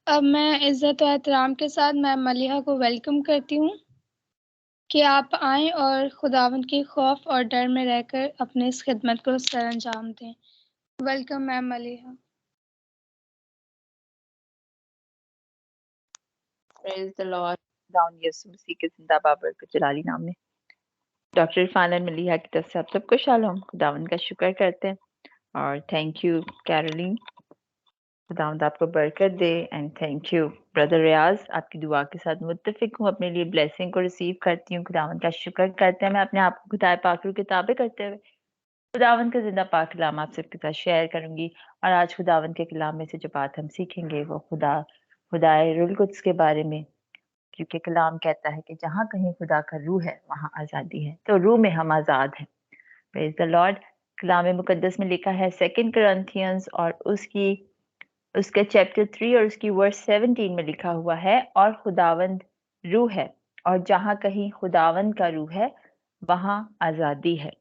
अब मैं इज़्ज़त और एहतराम के साथ मैम मलिहा को वेलकम करती हूँ कि आप आएँ और खुदावंद के खौफ और डर में रहकर अपनी इस खिदमत को सरअंजाम दें। Welcome ma'am Maliha. Praise the Lord. खुदावंद यीशु मसीह के जिंदा बाबर जलाली नाम में डॉक्टर इरफान एंड मलिहा की तरफ से आप सबको शालोम। खुदावंद का शुक्र करते हैं और थैंक यू कैरोलिन। खुदावंद आपको बरकत दे एंड थैंक यू ब्रदर रियाज। आपकी दुआ के साथ मुत्तफिक हूँ, अपने लिए ब्लेसिंग को रिसीव करती हूँ। खुदावंद का शुक्र करते हैं। मैं अपने आप को खुदाए पाक रूह के ताबे करते हुए खुदावंद का जिंदा पाक कलाम आप सबके साथ शेयर करूंगी। और आज खुदावंद के कलाम में से जो बात हम सीखेंगे वो खुदाए रुल कुद्स के बारे में, क्योंकि कलाम कहता है कि जहाँ कहीं खुदा का रूह है वहाँ आज़ादी है। तो रूह में हम आज़ाद हैं। Praise the Lord. कलाम मुकद्दस में लिखा है 2 Corinthians और उसके चैप्टर 3 और उसकी वर्स 17 में लिखा हुआ है, और खुदावंद रूह है और जहाँ कहीं खुदावंद का रूह है वहाँ आज़ादी है।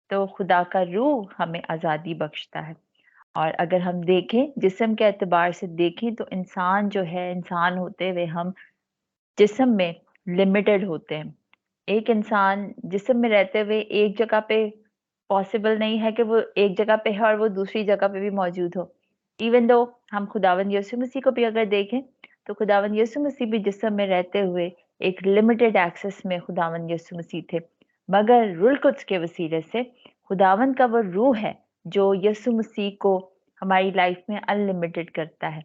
तो खुदा का रूह हमें आज़ादी बख्शता है। और अगर हम देखें, जिस्म के एतबार से देखें, तो इंसान जो है, इंसान होते हुए हम जिस्म में लिमिटेड होते हैं। एक इंसान जिस्म में रहते हुए एक जगह पे पॉसिबल नहीं है कि वो एक जगह पे है और वो दूसरी जगह पे भी मौजूद हो। इवन दो हम खुदावंद यीशु मसीह को भी अगर देखें, तो खुदावंद यीशु मसीह भी जिस्म में रहते हुए एक लिमिटेड एक्सेस में खुदावंद यीशु मसीह थे। मगर रूल कुद्स के वसीले से खुदावंद का वो रूह है जो यीशु मसीह को हमारी लाइफ में अनलिमिटेड करता है।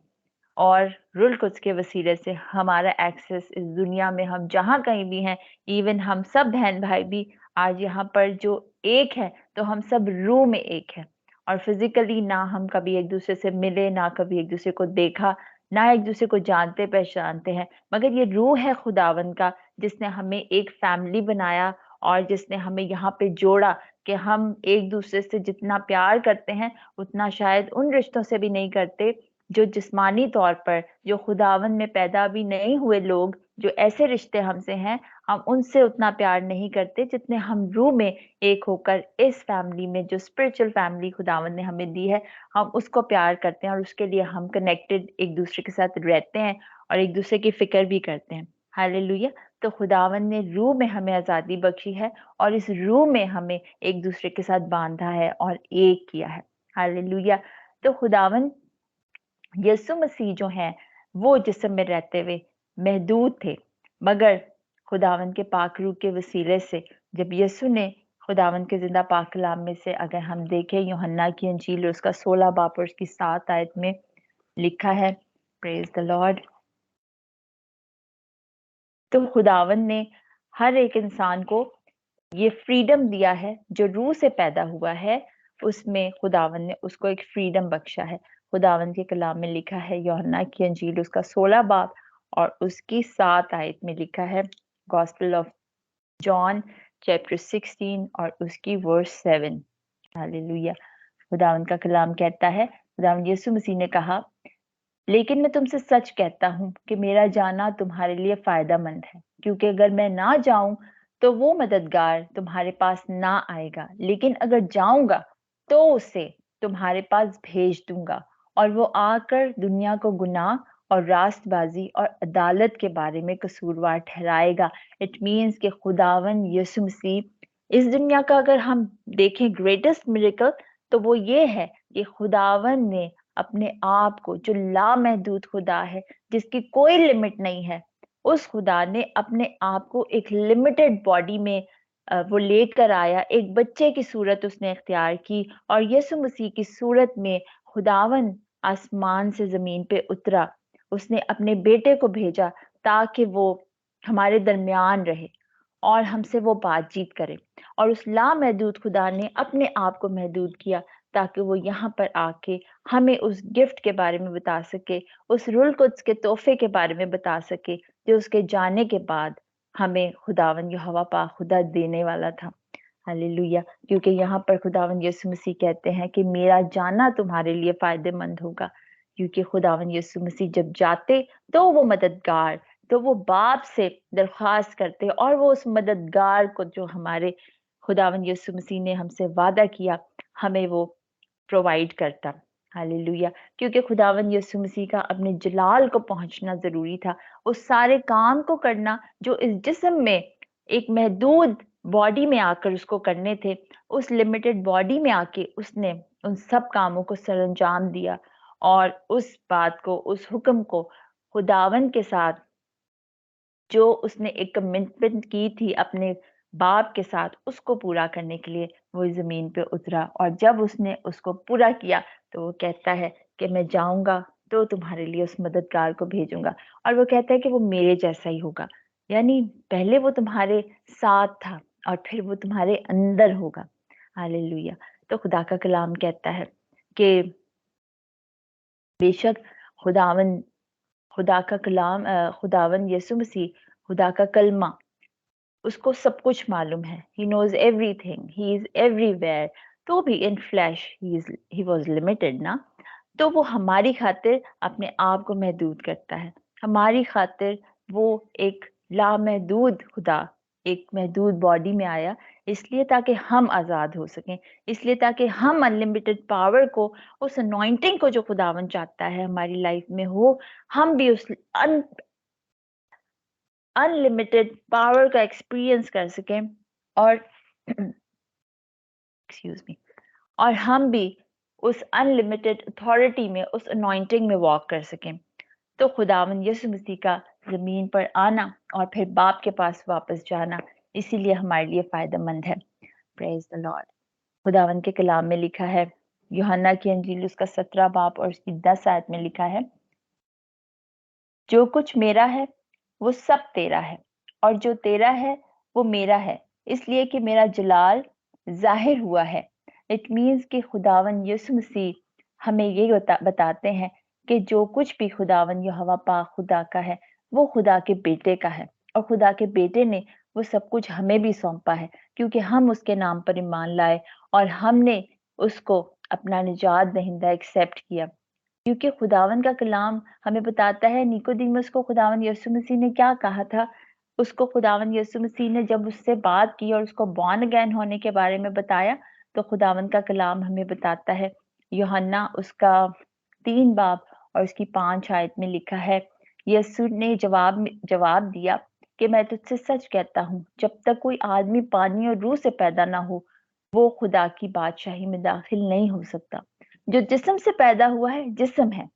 और रूल कुद्स के वसीले से हमारा एक्सेस इस दुनिया में, हम जहाँ कहीं भी हैं, इवन हम सब बहन भाई भी आज यहाँ पर जो एक है, तो हम सब रूह में एक है। और फिजिकली ना हम कभी एक दूसरे से मिले, ना कभी एक दूसरे को देखा, ना एक दूसरे को जानते पहचानते हैं, मगर ये रूह है खुदावन का जिसने हमें एक फैमिली बनाया और जिसने हमें यहाँ पे जोड़ा कि हम एक दूसरे से जितना प्यार करते हैं उतना शायद उन रिश्तों से भी नहीं करते जो जिस्मानी तौर पर, जो खुदावन में पैदा भी नहीं हुए लोग, जो ऐसे रिश्ते हमसे हैं, हम उनसे उतना प्यार नहीं करते जितने हम रूह में एक होकर इस फैमिली में, जो स्पिरिचुअल फैमिली खुदावन ने हमें दी है, हम उसको प्यार करते हैं और उसके लिए हम कनेक्टेड एक दूसरे के साथ रहते हैं और एक दूसरे की फिक्र भी करते हैं। हालेलुया। तो खुदावन ने रूह में हमें आज़ादी बख्शी है और इस रूह में हमें एक दूसरे के साथ बांधा है और एक किया है। हालेलुया। तो खुदावन यीशु मसीह जो हैं वो जिस्म में रहते हुए महदूद थे, मगर खुदावन के पाक रूह के वसीले से जब यीशु ने खुदावन के जिंदा पाक कलाम में से अगर हम देखें, यूहन्ना की अंजील उसका 16 बाब और उसकी 7 आयत में लिखा है, प्रेज द लॉर्ड। तो खुदावन ने हर एक इंसान को ये फ्रीडम दिया है, जो रूह से पैदा हुआ है उसमें खुदावन ने उसको एक फ्रीडम बख्शा है। खुदावन के कलाम में लिखा है, यूहन्ना की अंजील उसका 16 बाब और उसकी 7 आयत में लिखा है, गॉस्पेल ऑफ जॉन चैप्टर 16 और उसकी वर्स 7। हालेलुया। खुदावन का कलाम कहता है, खुदावन यीशु मसीह ने कहा, लेकिन मैं तुमसे सच कहता हूँ कि मेरा जाना तुम्हारे लिए फायदेमंद है, क्योंकि अगर मैं ना जाऊं तो वो मददगार तुम्हारे पास ना आएगा, लेकिन अगर जाऊंगा तो उसे तुम्हारे पास भेज दूंगा और वो आकर दुनिया को गुनाह और रास्तबाजी और अदालत के बारे में कसूरवार ठहराएगा। इट मीन्स कि खुदावन यीशु मसीह इस दुनिया का अगर हम देखें ग्रेटेस्ट मिरेकल, तो वो ये है कि खुदावन ने अपने आप को, जो लामहदूद खुदा है जिसकी कोई लिमिट नहीं है, उस खुदा ने अपने आप को एक लिमिटेड बॉडी में वो लेकर आया। एक बच्चे की सूरत उसने इख्तियार की और यीशु मसीह की सूरत में खुदावन आसमान से जमीन पे उतरा। उसने अपने बेटे को भेजा ताकि वो हमारे दरमियान रहे और हमसे वो बातचीत करे। और उस लामहदूद खुदा ने अपने आप को महदूद किया ताकि वो यहाँ पर आके हमें उस गिफ्ट के बारे में बता सके, उस रूल कुद्स के तोहफे के बारे में बता सके, जो उसके जाने के बाद हमें खुदावन यहोवा पाक खुदा देने वाला था। हालेलुया। क्योंकि यहाँ पर खुदावन यीशु मसीह कहते हैं कि मेरा जाना तुम्हारे लिए फायदेमंद होगा, क्योंकि खुदावन यीशु मसीह जब जाते तो वो मददगार, तो वो बाप से दरख्वास्त करते और वो उस मददगार को, जो हमारे खुदावन यीशु मसीह ने हमसे वादा किया, हमें वो प्रोवाइड करता। हालेलुया। क्योंकि खुदावन यीशु मसीह का अपने जलाल को पहुंचना जरूरी था, उस सारे काम को करना जो इस जिस्म में एक महदूद बॉडी में आकर उसको करने थे। उस लिमिटेड बॉडी में आके उसने उन सब कामों को सरअंजाम दिया और उस बात को, उस हुक्म को खुदावन के साथ जो उसने एक कमिटमेंट की थी अपने बाप के साथ, उसको पूरा करने के लिए वो जमीन पे उतरा। और जब उसने उसको पूरा किया तो वो कहता है कि मैं जाऊंगा तो तुम्हारे लिए उस मददगार को भेजूंगा, और वो कहता है कि वो मेरे जैसा ही होगा। यानी पहले वो तुम्हारे साथ था और फिर वो तुम्हारे अंदर होगा। हालेलुया। तो खुदा का कलाम कहता है कि बेशक खुदावन खुदा का कलाम खुदावन यीशु मसीह, खुदा का कलमा, उसको सब कुछ मालूम है। He knows everything, he is everywhere. तो भी in flesh he was limited ना, तो वो हमारी खातिर अपने आप को महदूद करता है। हमारी खातिर वो एक लामहदूद खुदा एक महदूद बॉडी में आया, इसलिए ताकि हम आज़ाद हो सकें, इसलिए ताकि हम अनलिमिटेड पावर को, उस अनॉइंटिंग को जो खुदावन चाहता है हमारी लाइफ में हो, हम भी उस अनलिमिटेड पावर का एक्सपीरियंस कर सकें और एक्सक्यूज मी, और हम भी उस अनलिमिटेड अथॉरिटी में, उस अनॉइंटिंग में वॉक कर सकें। तो खुदावन यीशु मसीह का जमीन पर आना और फिर बाप के पास वापस जाना इसीलिए हमारे लिए फायदेमंद है। Praise the Lord. खुदावन के कलाम में लिखा है, यूहन्ना की अंजील उसका 17 बाब और उसकी 10 आयत में लिखा है, जो कुछ मेरा है वो सब तेरा है, और जो तेरा है वो मेरा है, इसलिए कि मेरा जलाल जाहिर हुआ है। इट मीन्स कि खुदावन यीशु मसीह हमें ये बताते हैं कि जो कुछ भी खुदावन यहोवा पाक खुदा का है वो खुदा के बेटे का है, और खुदा के बेटे ने वो सब कुछ हमें भी सौंपा है, क्योंकि हम उसके नाम पर ईमान लाए और हमने उसको अपना निजात दहिंदा एक्सेप्ट किया। क्योंकि खुदावन का कलाम हमें बताता है, निकोदेमुस को खुदावन यीशु मसीह ने क्या कहा था। उसको खुदावन यीशु मसीह ने जब उससे बात की और उसको बॉर्न अगेन होने के बारे में बताया, तो खुदावन का कलाम हमें बताता है, यूहन्ना उसका 3 बाब और उसकी 5 आयत में लिखा है, यीशु ने जवाब दिया कि मैं तुझसे सच कहता हूँ, जब तक कोई आदमी पानी और रूह से पैदा ना हो वो खुदा की बादशाही में दाखिल नहीं हो सकता। जो जिस्म से पैदा हुआ है जिस्म है,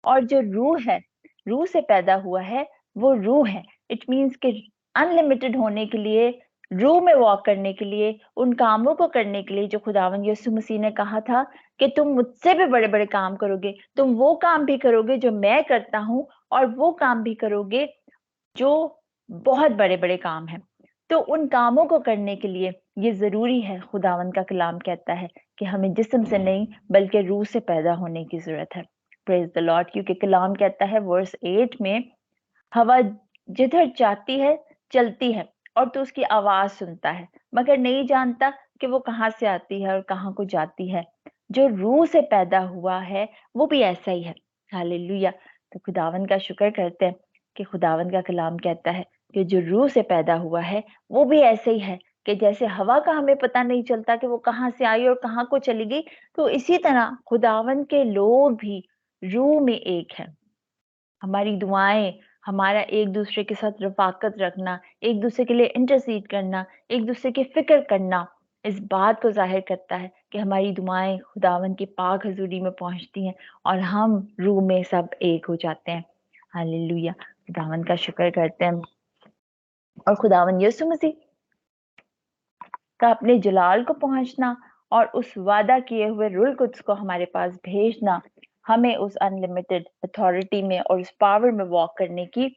और जो रूह है, रूह से पैदा हुआ है वो रूह है। इट मीन्स कि अनलिमिटेड होने के लिए, रूह में वॉक करने के लिए, उन कामों को करने के लिए जो खुदावन यीशु मसीह ने कहा था कि तुम मुझसे भी बड़े बड़े काम करोगे, तुम वो काम भी करोगे जो मैं करता हूँ, और वो काम भी करोगे जो बहुत बड़े बड़े काम हैं। तो उन कामों को करने के लिए ये जरूरी है, खुदावन का कलाम कहता है कि हमें जिस्म से नहीं बल्कि रूह से पैदा होने की जरूरत है। Praise the Lord. क्योंकि कलाम कहता है वर्स 8 में, हवा जिधर जाती है चलती है और तू उसकी आवाज सुनता है मगर नहीं जानता कि वो कहाँ से आती है और कहाँ को जाती है। जो रूह से पैदा हुआ है वो भी ऐसा ही है। हालेलुया। तो खुदावन का शुक्र करते हैं कि खुदावन का कलाम कहता है कि जो रूह से पैदा हुआ है वो भी ऐसे ही है, कि जैसे हवा का हमें पता नहीं चलता कि वो कहाँ से आई और कहाँ को चली गई, तो इसी तरह खुदावन के लोग भी रूह में एक है। हमारी दुआएं, हमारा एक दूसरे के साथ रफाकत रखना, एक दूसरे के लिए इंटरसीड करना, एक दूसरे की फिक्र करना, इस बात को जाहिर करता है कि हमारी दुआएं खुदावन की पाक हजूरी में पहुंचती हैं और हम रूह में सब एक हो जाते हैं। हालेलुया। खुदावन का शुक्र करते हैं। और खुदावन यीशु मसीह का अपने जलाल को पहुंचना और उस वादा किए हुए रूल कुद्स को हमारे पास भेजना हमें उस अनलिमिटेड अथॉरिटी में और उस पावर में वॉक करने की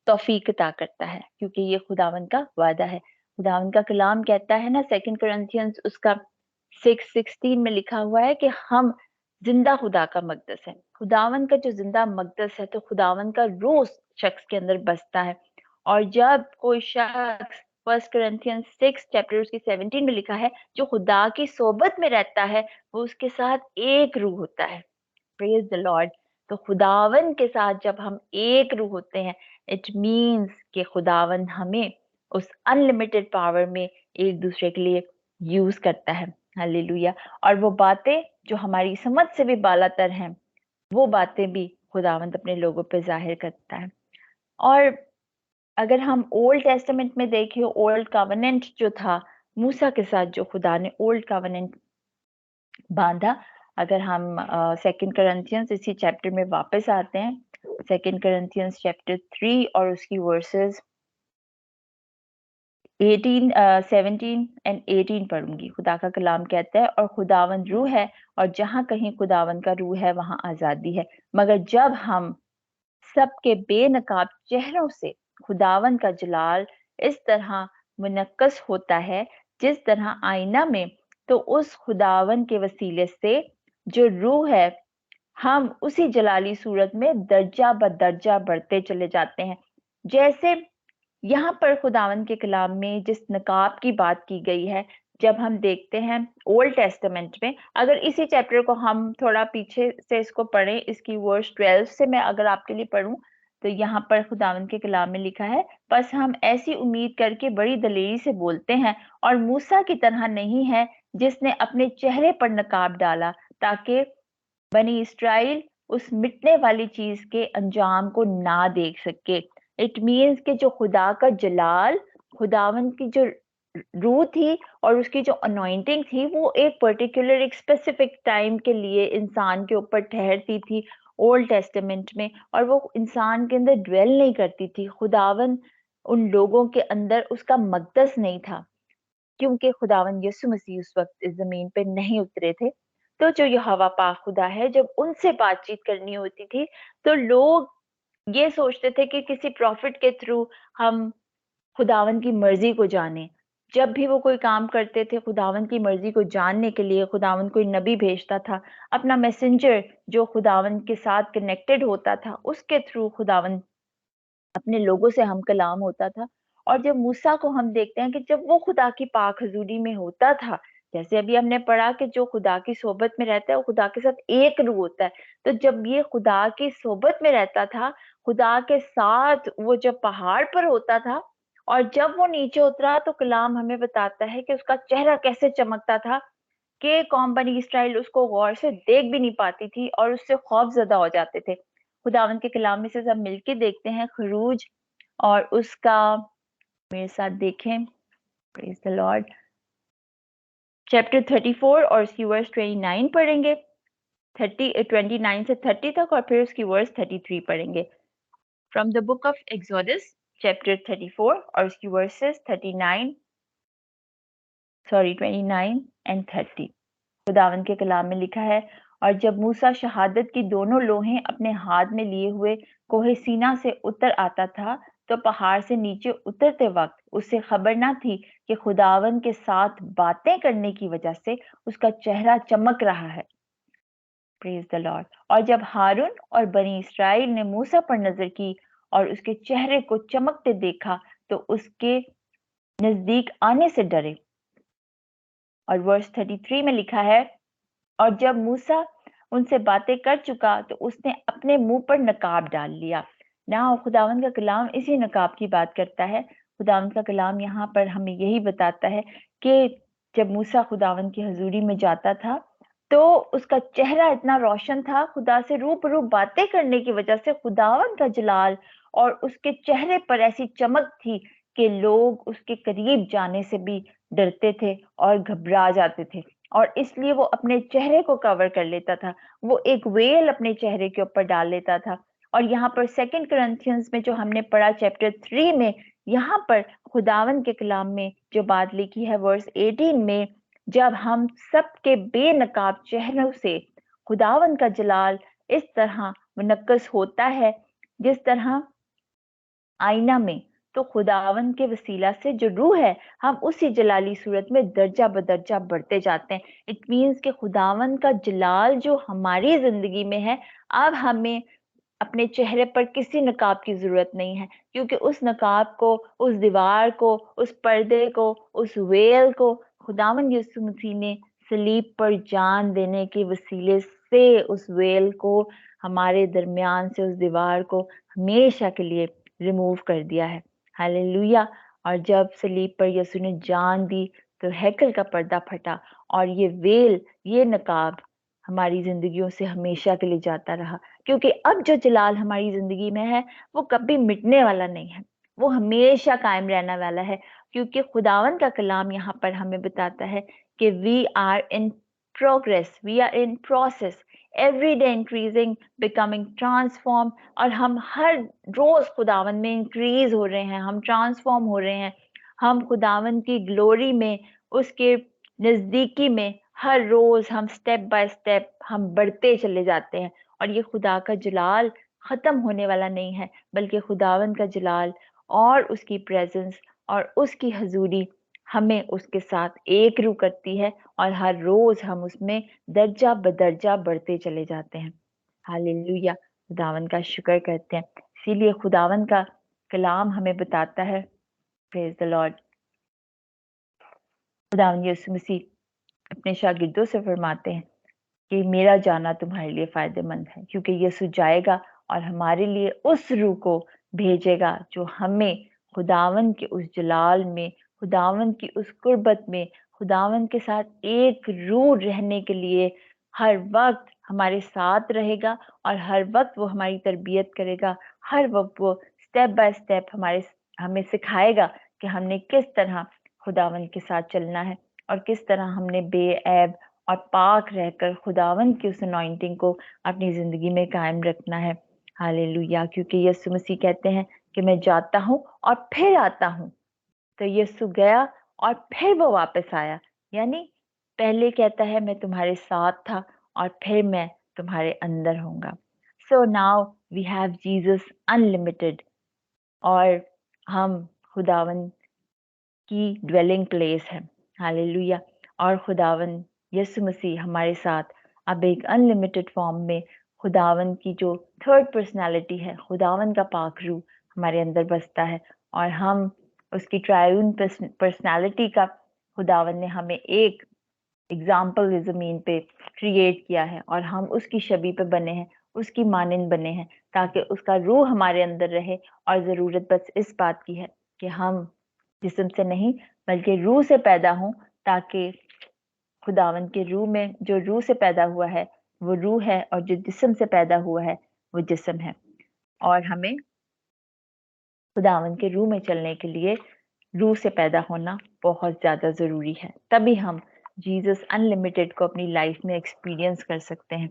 तौफीक अता करता है, क्योंकि ये खुदावन का वादा है। खुदावन का कलाम कहता है ना, 2 Corinthians उसका 6:16 में लिखा हुआ है कि हम जिंदा खुदा का मकदस है। खुदावन का जो जिंदा मकदस है, तो खुदावन का रूह शख्स के अंदर बसता है। और जब कोई शख्स 1 Corinthians 6 चैप्टर उसकी 17 में लिखा है, जो खुदा की सोबत में रहता है वो उसके साथ एक रूह होता है। Praise the Lord. तो खुदावन के साथ जब हम एक रूह होते हैं, इट मीन्स कि खुदावन हमें उस अनलिमिटेड पावर में एक दूसरे के लिए यूज करता है। हालेलुया। और वो बातें जो हमारी समझ से भी बालातर हैं, वो बातें भी खुदावंद अपने लोगों पे जाहिर करता है। और अगर हम ओल्ड टेस्टामेंट में देखें, ओल्ड कवनेंट जो था मूसा के साथ, जो खुदा ने ओल्ड कवनेंट बांधा, अगर हम सेकंड करंथियंस इसी चैप्टर में वापस आते हैं, सेकंड करंथियंस चैप्टर 3 और उसकी वर्सेस 17 एंड 18 पढ़ूंगी। खुदा का कलाम कहता है, और खुदावन रूह है, और जहां कहीं खुदावन का रूह है वहां आजादी है। मगर जब हम सबके बेनकाब चेहरों से खुदावन का जलाल इस तरह मुनक्कस होता है जिस तरह आईना में, तो उस खुदावन के वसीले से जो रूह है, हम उसी जलाली सूरत में दर्जा बदर्जा बढ़ते चले जाते हैं। जैसे यहाँ पर खुदावन के कलाम में जिस नकाब की बात की गई है, जब हम देखते हैं ओल्ड टेस्टामेंट में, अगर इसी चैप्टर को हम थोड़ा पीछे से इसको पढ़ें, इसकी वर्स 12 से मैं अगर आपके लिए पढ़ूं, तो यहाँ पर खुदावन के कलाम में लिखा है, बस हम ऐसी उम्मीद करके बड़ी दलेरी से बोलते हैं, और मूसा की तरह नहीं है जिसने अपने चेहरे पर नकाब डाला, ताकि बनी इस्राइल उस मिटने वाली चीज के अंजाम को ना देख सके। इट मीन्स कि जो खुदा का जलाल, खुदावन की जो रूह थी और उसकी जो अनॉइंटिंग थी, वो एक पर्टिकुलर एक स्पेसिफिक टाइम के लिए इंसान के ऊपर ठहरती थी ओल्ड टेस्टामेंट में, और वो इंसान के अंदर ड्वेल नहीं करती थी। खुदावन उन लोगों के अंदर उसका मकदस नहीं था, क्योंकि खुदावन यीशु मसीह उस वक्त इस जमीन पे नहीं उतरे थे। तो जो यहोवा पाक खुदा है, जब उनसे बातचीत करनी होती थी, तो लोग ये सोचते थे कि किसी प्रॉफिट के थ्रू हम खुदावन की मर्जी को जाने। जब भी वो कोई काम करते थे खुदावन की मर्जी को जानने के लिए, खुदावन कोई नबी भेजता था, अपना मैसेंजर जो खुदावन के साथ कनेक्टेड होता था, उसके थ्रू खुदावन अपने लोगों से हम कलाम होता था। और जब मूसा को हम देखते हैं कि जब वो खुदा की पाक हजूरी में होता था, जैसे अभी हमने पढ़ा कि जो खुदा की सोबत में रहता है वो खुदा के साथ एक रूह होता है, तो जब ये खुदा की सोबत में रहता था, खुदा के साथ वो जब पहाड़ पर होता था, और जब वो नीचे उतरा, तो कलाम हमें बताता है कि उसका चेहरा कैसे चमकता था कि कौम बनी इसराइल उसको गौर से देख भी नहीं पाती थी और उससे खौफजदा हो जाते थे। खुदावन के कलाम में से सब मिलके देखते हैं खरूज, और उसका मेरे साथ देखें, प्रेज द लॉर्ड, चैप्टर 34 और उसकी वर्स 29 पढ़ेंगे, 29 से 30 तक, और फिर उसकी वर्स 33 पढ़ेंगे। From the book of exodus chapter 34 और उसकी वर्सेस 29 एंड 30। खुदावन के कलाम में लिखा है, और जब मूसा शहादत की दोनों लोहें अपने हाथ में लिए हुए कोहे सीना से उतर आता था, तो पहाड़ से नीचे उतरते वक्त उसे खबर ना थी कि खुदावन के साथ बातें करने की वजह से उसका चेहरा चमक रहा है। Praise the Lord. और जब हारून और बनी इस्राइल ने मूसा पर नजर की और उसके चेहरे को चमकते देखा, तो उसके नजदीक आने से डरे। और वर्स 33 में लिखा है, और जब मूसा उनसे बातें कर चुका, तो उसने अपने मुंह पर नकाब डाल लिया। ना खुदावन का कलाम इसी नकाब की बात करता है। खुदावन का कलाम यहाँ पर हमें यही बताता है कि जब मूसा खुदावन की हजूरी में जाता था, तो उसका चेहरा इतना रोशन था, खुदा से रूबरू बातें करने की वजह से खुदावन का जलाल और उसके चेहरे पर ऐसी चमक थी कि लोग उसके करीब जाने से भी डरते थे और घबरा जाते थे, और इसलिए वो अपने चेहरे को कवर कर लेता था, वो एक वेल अपने चेहरे के ऊपर डाल लेता था। और यहाँ पर सेकंड करंथियंस में जो हमने पढ़ा चैप्टर 3 में, यहाँ पर खुदावन के कलाम में जो बात लिखी है वर्स 18 में, जब हम सबके बेनकाब चेहरों से खुदावन का जलाल इस तरह मुनक्कस होता है जिस तरह आईना में, तो खुदावन के वसीला से जो रूह है, हम उसी जलाली सूरत में दर्जा बदर्जा बढ़ते जाते हैं। इट मीन्स कि खुदावन का जलाल जो हमारी जिंदगी में है, अब हमें अपने चेहरे पर किसी नकाब की जरूरत नहीं है, क्योंकि उस नकाब को, उस दीवार को, उस पर्दे को, उस वेल को खुदावन यीशु मसीह ने सलीब पर जान देने के वसीले से उस वेल को, हमारे दरमियान से उस दीवार को हमेशा के लिए रिमूव कर दिया है। हालेलुया। और जब सलीब पर यीशु ने जान दी, तो हैकल का पर्दा फटा और ये वेल, ये नकाब हमारी जिंदगियों से हमेशा के लिए जाता रहा, क्योंकि अब जो जलाल हमारी जिंदगी में है वो कभी मिटने वाला नहीं है, वो हमेशा कायम रहने वाला है। क्योंकि खुदावन का कलाम यहाँ पर हमें बताता है कि we are in progress, we are in process, every day increasing, becoming transform. और हम हर रोज खुदावन में इंक्रीज हो रहे हैं, हम ट्रांसफॉर्म हो रहे हैं, हम खुदावन की ग्लोरी में, उसके नजदीकी में हर रोज हम स्टेप बाय स्टेप हम बढ़ते चले जाते हैं। और ये खुदा का जलाल खत्म होने वाला नहीं है, बल्कि खुदावन का जलाल और उसकी प्रेजेंस और उसकी हजूरी हमें उसके साथ एक रूह करती है, और हर रोज हम उसमें दर्जा बदर्जा बढ़ते चले जाते हैं। हालेलुया, खुदावन का शुक्र करते हैं। इसीलिए खुदावन का कलाम हमें बताता है, प्रेज द लॉर्ड, खुदावन यीशु मसीह अपने शागिर्दों से फरमाते हैं कि मेरा जाना तुम्हारे लिए फायदेमंद है, क्योंकि यीशु जाएगा और हमारे लिए उस रूह को भेजेगा जो हमें खुदावन के उस जलाल में, खुदावन की उस कुर्बत में, खुदावन के साथ एक रूह रहने के लिए हर वक्त हमारे साथ रहेगा, और हर वक्त वो हमारी तरबियत करेगा, हर वक्त वो स्टेप बाय स्टेप हमें सिखाएगा कि हमने किस तरह खुदावन के साथ चलना है, और किस तरह हमने बेऐब और पाक रहकर खुदावन की उस अनॉइंटिंग को अपनी जिंदगी में कायम रखना है। हालेलुया, क्योंकि यीशु मसीह कहते हैं कि मैं जाता हूँ और फिर आता हूँ। तो यीशु गया और फिर वो वापस आया, यानी पहले कहता है मैं तुम्हारे साथ था और फिर मैं तुम्हारे अंदर होऊंगा। So now we have Jesus unlimited, और हम खुदावन की ड्वेलिंग प्लेस है। हालेलुया, और खुदावन यीशु मसीह हमारे साथ अब एक अनलिमिटेड फॉर्म में, खुदावन की जो थर्ड पर्सनालिटी है, खुदावन का पाक रूह हमारे अंदर बसता है, और हम उसकी ट्रायून पर्सनालिटी का खुदावन ने हमें एक एग्जाम्पल ज़मीन पे क्रिएट किया है, और हम उसकी छवि पे बने हैं, उसकी मानिंद बने हैं, ताकि उसका रूह हमारे अंदर रहे। और ज़रूरत बस इस बात की है कि हम जिस्म से नहीं बल्कि रूह से पैदा हों, ताकि खुदावन के रूह में, जो रूह से पैदा हुआ है वो रूह है, और जो जिस्म से पैदा हुआ है वो जिस्म है। और हमें खुदावन के रूह में चलने के लिए रूह से पैदा होना बहुत ज़्यादा ज़रूरी है, तभी हम जीसस अनलिमिटेड को अपनी लाइफ में एक्सपीरियंस कर सकते हैं,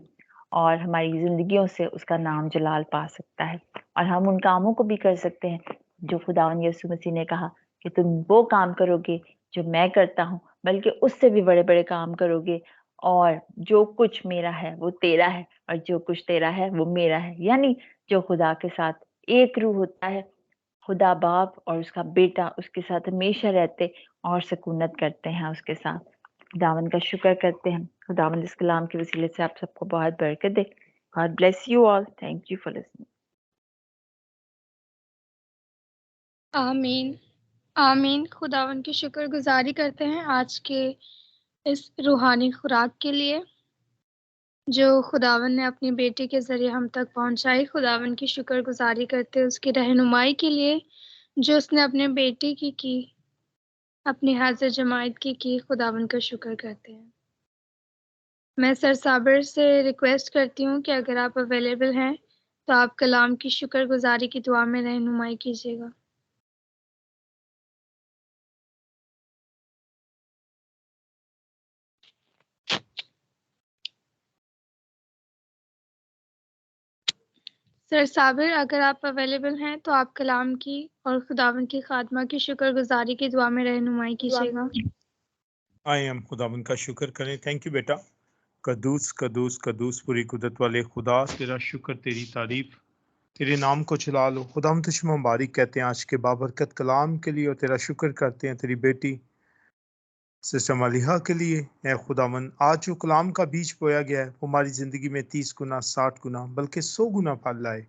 और हमारी ज़िंदगियों से उसका नाम जलाल पा सकता है, और हम उन कामों को भी कर सकते हैं जो खुदावन यीशु मसीह ने कहा कि तुम वो काम करोगे जो मैं करता हूँ, बल्कि उससे भी बड़े बड़े काम करोगे, और जो कुछ मेरा है वो तेरा है, और जो कुछ तेरा है वो मेरा है। यानी जो खुदा के साथ एक रूह होता है, खुदा बाप और उसका बेटा उसके साथ हमेशा रहते और सकूनत करते हैं उसके साथ। खुदावन का शुक्र करते हैं। खुदावन इस कलाम के वसीले से आप सबको बहुत बरकत दे। God bless you all. Thank you for listening. आमीन आमीन। खुदावन की शुक्रगुजारी करते हैं आज के इस रूहानी खुराक के लिए जो खुदावन ने अपनी बेटी के ज़रिए हम तक पहुंचाई। खुदावन की शुक्रगुजारी करते हैं उसकी रहनुमाई के लिए जो उसने अपने बेटे की अपनी हाजिर जमात की। खुदावन का शुक्र करते हैं। मैं सर साबिर से रिक्वेस्ट करती हूँ कि अगर आप अवेलेबल हैं तो आप कलाम की शुक्रगुजारी की दुआ में रहनुमाई कीजिएगा। सर साबिर, अगर आप अवेलेबल हैं तो आप कलाम की और खुदावन की खात्मा की शुक्रगुजारी की दुआ में रहनुमाई कीजिएगा। आए हम खुदावन का शुक्र करें। थैंक यू बेटा। कदूस कदूस कदूस पूरी कुदरत वाले खुदा, तेरा शुक्र, तेरी तारीफ, तेरे नाम को चला लो। खुदावन तुझ में मुबारक कहते हैं आज के बाबरकत कलाम के लिए, और तेरा शुक्र करते हैं तेरी बेटी सिस्टर मलिहा के लिए। ए खुदावन, आज जो कलाम का बीज बोया गया है वो हमारी ज़िंदगी में 30 गुना, 60 गुना, बल्कि 100 गुना फल लाए।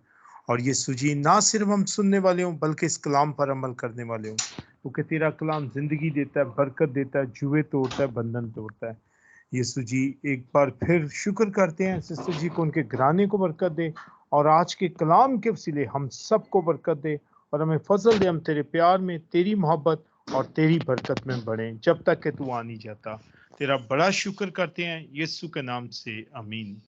और ये सूजी ना सिर्फ हम सुनने वाले हों बल्कि इस कलाम पर अमल करने वाले हों, क्योंकि तेरा कलाम ज़िंदगी देता है, बरकत देता है, जुए तोड़ता है, बंधन तोड़ता है। यीशु जी, एक बार फिर शुक्र करते हैं सिस्टर जी को, उनके घराने को बरकत दे, और आज के कलाम के वसीले हम सबको बरकत दे, और हमें फजल दे हम तेरे प्यार में, तेरी मोहब्बत और तेरी बरकत में बढ़े, जब तक कि तू आ नहीं जाता। तेरा बड़ा शुक्र करते हैं यीशु के नाम से, आमीन।